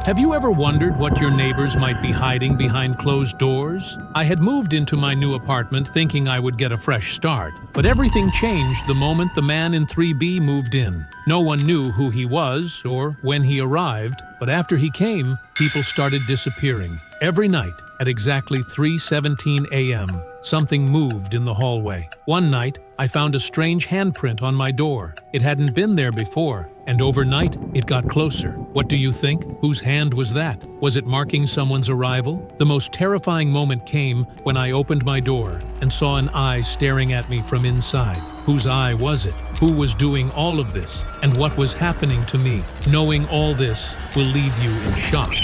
Have you ever wondered what your neighbors might be hiding behind closed doors? I had moved into my new apartment thinking I would get a fresh start, but everything changed the moment the man in 3B moved in. No one knew who he was or when he arrived, but after he came, people started disappearing. Every night, at exactly 3:17 a.m., something moved in the hallway. One night, I found a strange handprint on my door. It hadn't been there before, and overnight, it got closer. What do you think? Whose hand was that? Was it marking someone's arrival? The most terrifying moment came when I opened my door and saw an eye staring at me from inside. Whose eye was it? Who was doing all of this? And what was happening to me? Knowing all this will leave you in shock.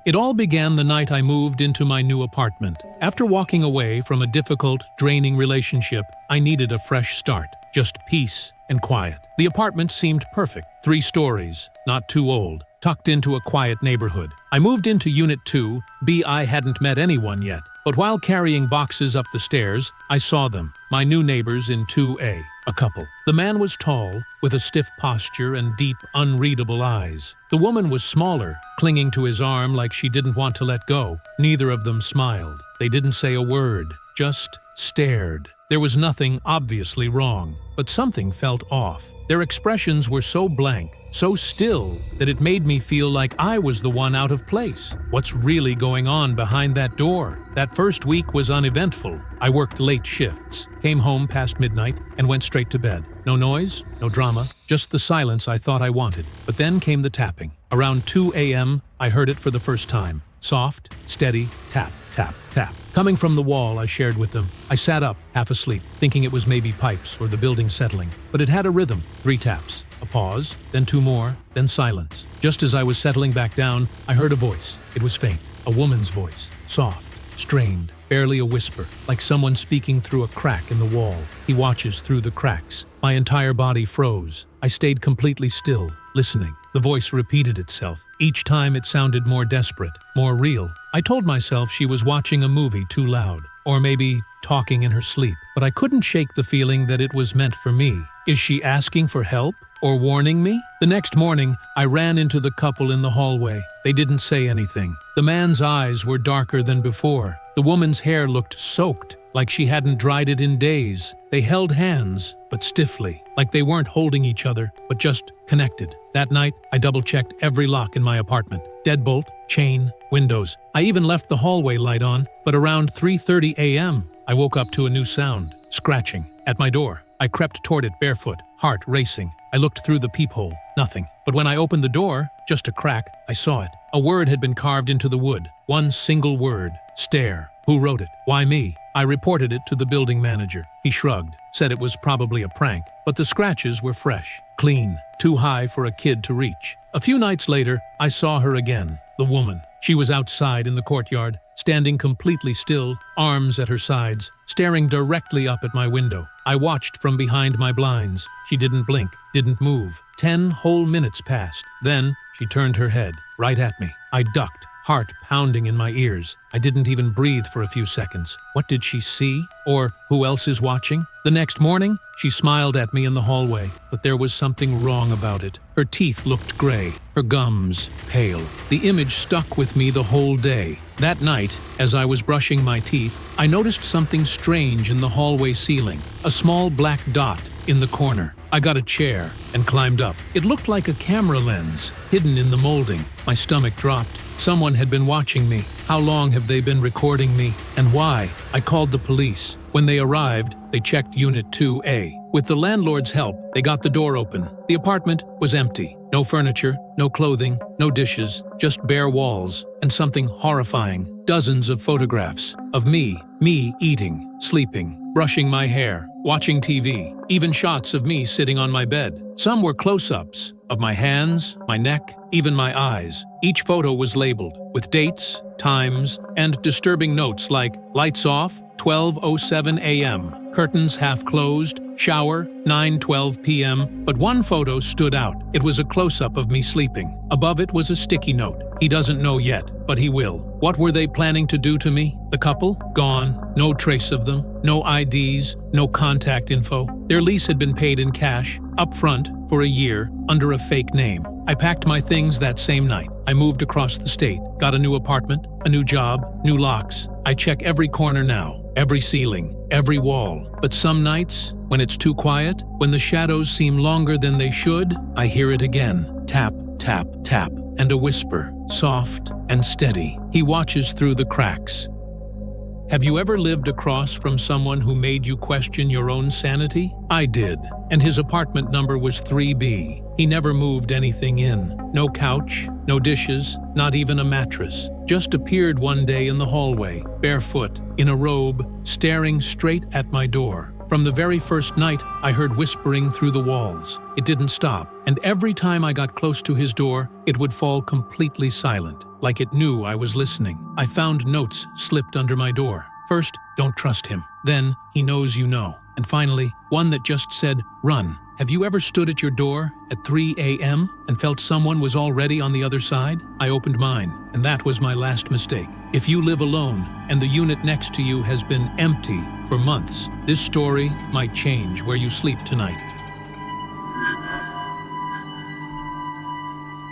It all began the night I moved into my new apartment. After walking away from a difficult, draining relationship, I needed a fresh start, just peace and quiet. The apartment seemed perfect, 3 stories, not too old, tucked into a quiet neighborhood. I moved into Unit 2B. I hadn't met anyone yet, but while carrying boxes up the stairs, I saw them, my new neighbors in 2A, a couple. The man was tall, with a stiff posture and deep, unreadable eyes. The woman was smaller, clinging to his arm like she didn't want to let go. Neither of them smiled. They didn't say a word, just stared. There was nothing obviously wrong, but something felt off. Their expressions were so blank, so still, that it made me feel like I was the one out of place. What's really going on behind that door? That first week was uneventful. I worked late shifts, came home past midnight, and went straight to bed. No noise, no drama, just the silence I thought I wanted. But then came the tapping. Around 2 a.m., I heard it for the first time. Soft, steady, tap, tap, tap. Coming from the wall I shared with them. I sat up, half asleep, thinking it was maybe pipes or the building settling. But it had a rhythm. 3 taps. A pause, then 2 more, then silence. Just as I was settling back down, I heard a voice. It was faint. A woman's voice. Soft, strained, barely a whisper, like someone speaking through a crack in the wall. He watches through the cracks. My entire body froze. I stayed completely still, listening. The voice repeated itself. Each time it sounded more desperate, more real. I told myself she was watching a movie too loud, or maybe talking in her sleep, but I couldn't shake the feeling that it was meant for me. Is she asking for help? Or warning me? The next morning, I ran into the couple in the hallway. They didn't say anything. The man's eyes were darker than before. The woman's hair looked soaked, like she hadn't dried it in days. They held hands, but stiffly, like they weren't holding each other, but just connected. That night, I double-checked every lock in my apartment. Deadbolt, chain, windows. I even left the hallway light on, but around 3:30 a.m., I woke up to a new sound, scratching, at my door. I crept toward it barefoot, heart racing. I looked through the peephole, nothing. But when I opened the door, just a crack, I saw it. A word had been carved into the wood. One single word, stare. Who wrote it? Why me? I reported it to the building manager. He shrugged, said it was probably a prank, but the scratches were fresh, clean, too high for a kid to reach. A few nights later, I saw her again, the woman. She was outside in the courtyard, standing completely still, arms at her sides, staring directly up at my window. I watched from behind my blinds. She didn't blink, didn't move. 10 whole minutes passed. Then she turned her head, right at me. I ducked, heart pounding in my ears. I didn't even breathe for a few seconds. What did she see? Or who else is watching? The next morning, she smiled at me in the hallway, but there was something wrong about it. Her teeth looked gray, her gums pale. The image stuck with me the whole day. That night, as I was brushing my teeth, I noticed something strange in the hallway ceiling. A small black dot in the corner. I got a chair and climbed up. It looked like a camera lens, hidden in the molding. My stomach dropped. Someone had been watching me. How long have they been recording me? And why? I called the police. When they arrived, they checked Unit 2A. With the landlord's help, they got the door open. The apartment was empty. No furniture, no clothing, no dishes, just bare walls, and something horrifying. Dozens of photographs of me eating, sleeping, brushing my hair, watching TV, even shots of me sitting on my bed. Some were close-ups of my hands, my neck, even my eyes. Each photo was labeled with dates, times, and disturbing notes like lights off, 12:07 a.m. Curtains half closed, shower, 9:12 p.m., but one photo stood out. It was a close-up of me sleeping. Above it was a sticky note. He doesn't know yet, but he will. What were they planning to do to me? The couple? Gone. No trace of them. No IDs. No contact info. Their lease had been paid in cash, up front, for a year, under a fake name. I packed my things that same night. I moved across the state, got a new apartment, a new job, new locks. I check every corner now, every ceiling, every wall. But some nights, when it's too quiet, when the shadows seem longer than they should, I hear it again. Tap, tap, tap, and a whisper, soft and steady. He watches through the cracks. Have you ever lived across from someone who made you question your own sanity? I did, and his apartment number was 3B. He never moved anything in. No couch, no dishes, not even a mattress. Just appeared one day in the hallway, barefoot, in a robe, staring straight at my door. From the very first night, I heard whispering through the walls. It didn't stop, and every time I got close to his door, it would fall completely silent, like it knew I was listening. I found notes slipped under my door. First, don't trust him. Then, he knows you know. And finally, one that just said, run. Have you ever stood at your door at 3 a.m. and felt someone was already on the other side? I opened mine, and that was my last mistake. If you live alone and the unit next to you has been empty for months, this story might change where you sleep tonight.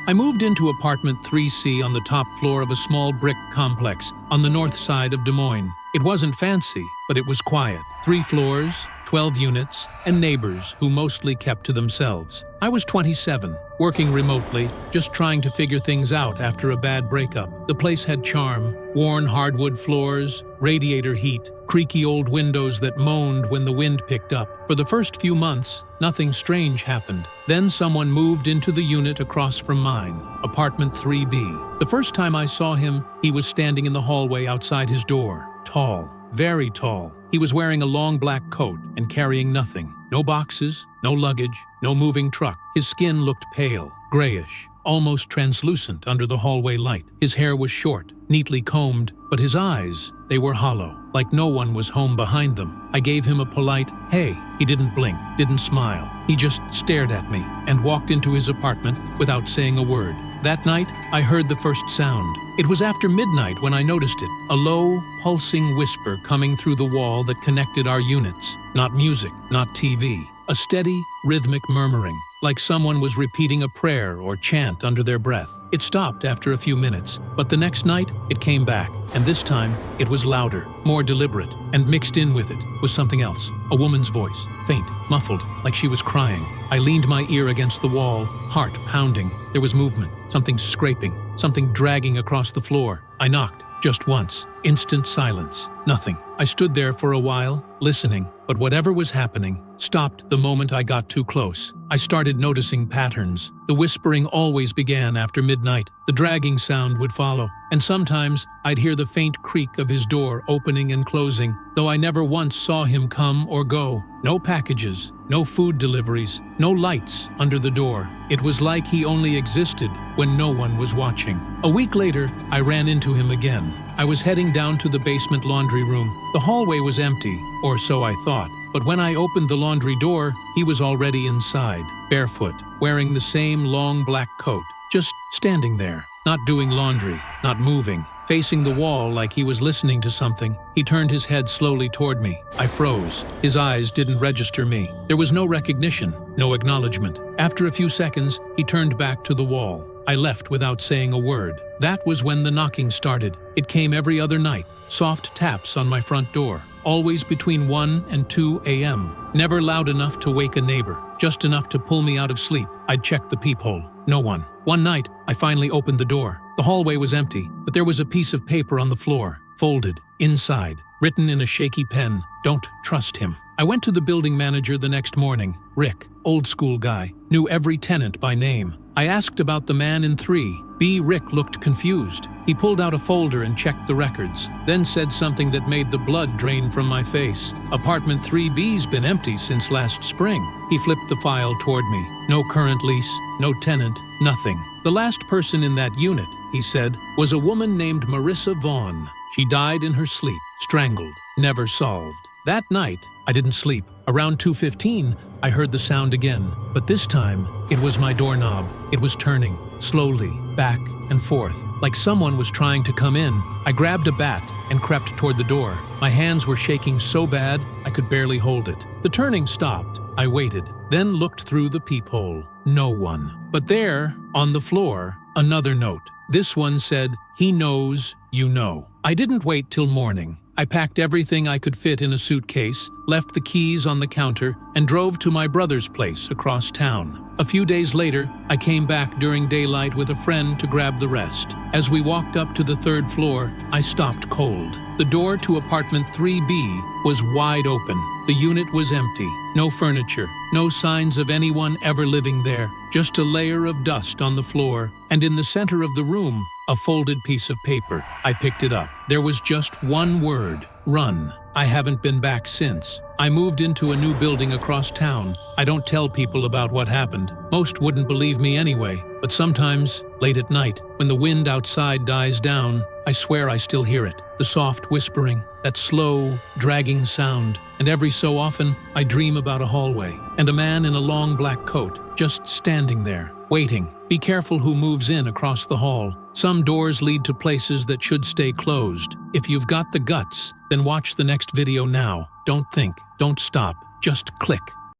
I moved into apartment 3C on the top floor of a small brick complex on the north side of Des Moines. It wasn't fancy, but it was quiet. 3 floors, 12 units, and neighbors who mostly kept to themselves. I was 27, working remotely, just trying to figure things out after a bad breakup. The place had charm, worn hardwood floors, radiator heat, creaky old windows that moaned when the wind picked up. For the first few months, nothing strange happened. Then someone moved into the unit across from mine, apartment 3B. The first time I saw him, he was standing in the hallway outside his door. Tall, very tall. He was wearing a long black coat and carrying nothing. No boxes, no luggage, no moving truck. His skin looked pale, grayish, almost translucent under the hallway light. His hair was short, neatly combed, but his eyes, they were hollow, like no one was home behind them. I gave him a polite, hey. He didn't blink, didn't smile. He just stared at me and walked into his apartment without saying a word. That night, I heard the first sound. It was after midnight when I noticed it, a low, pulsing whisper coming through the wall that connected our units. Not music, not TV. A steady, rhythmic murmuring, like someone was repeating a prayer or chant under their breath. It stopped after a few minutes, but the next night, it came back, and this time, it was louder, more deliberate, and mixed in with it was something else. A woman's voice, faint, muffled, like she was crying. I leaned my ear against the wall, heart pounding. There was movement, something scraping, something dragging across the floor. I knocked, just once. Instant silence. Nothing. I stood there for a while, listening, but whatever was happening stopped the moment I got too close. I started noticing patterns. The whispering always began after midnight. The dragging sound would follow, and sometimes I'd hear the faint creak of his door opening and closing, though I never once saw him come or go. No packages, no food deliveries, no lights under the door. It was like he only existed when no one was watching. A week later, I ran into him again. I was heading down to the basement laundry room. The hallway was empty, or so I thought. But when I opened the laundry door, he was already inside, barefoot, wearing the same long black coat, just standing there, not doing laundry, not moving, facing the wall like he was listening to something. He turned his head slowly toward me. I froze. His eyes didn't register me. There was no recognition, no acknowledgement. After a few seconds, he turned back to the wall. I left without saying a word. That was when the knocking started. It came every other night, soft taps on my front door, always between 1 and 2 a.m. Never loud enough to wake a neighbor, just enough to pull me out of sleep. I'd check the peephole. No one. One night, I finally opened the door. The hallway was empty, but there was a piece of paper on the floor, folded, inside, written in a shaky pen, "Don't trust him." I went to the building manager the next morning, Rick, old school guy, knew every tenant by name. I asked about the man in 3B. Rick looked confused. He pulled out a folder and checked the records, then said something that made the blood drain from my face. Apartment 3B's been empty since last spring. He flipped the file toward me. No current lease, no tenant, nothing. The last person in that unit, he said, was a woman named Marissa Vaughn. She died in her sleep, strangled. never solved. That night, I didn't sleep. Around 2:15, I heard the sound again, but this time, it was my doorknob. It was turning, slowly, back and forth, like someone was trying to come in. I grabbed a bat and crept toward the door. My hands were shaking so bad, I could barely hold it. The turning stopped. I waited, then looked through the peephole. No one. But there, on the floor, another note. This one said, "He knows, you know." I didn't wait till morning. I packed everything I could fit in a suitcase, left the keys on the counter, and drove to my brother's place across town. A few days later, I came back during daylight with a friend to grab the rest. As we walked up to the 3rd floor, I stopped cold. The door to apartment 3B was wide open. The unit was empty. No furniture, no signs of anyone ever living there. Just a layer of dust on the floor, and in the center of the room, a folded piece of paper. I picked it up. There was just one word: run. I haven't been back since. I moved into a new building across town. I don't tell people about what happened. Most wouldn't believe me anyway, but sometimes, late at night, when the wind outside dies down, I swear I still hear it. The soft whispering, that slow, dragging sound, and every so often, I dream about a hallway, and a man in a long black coat, just standing there, waiting. Be careful who moves in across the hall. Some doors lead to places that should stay closed. If you've got the guts, then watch the next video now. Don't think, don't stop, just click.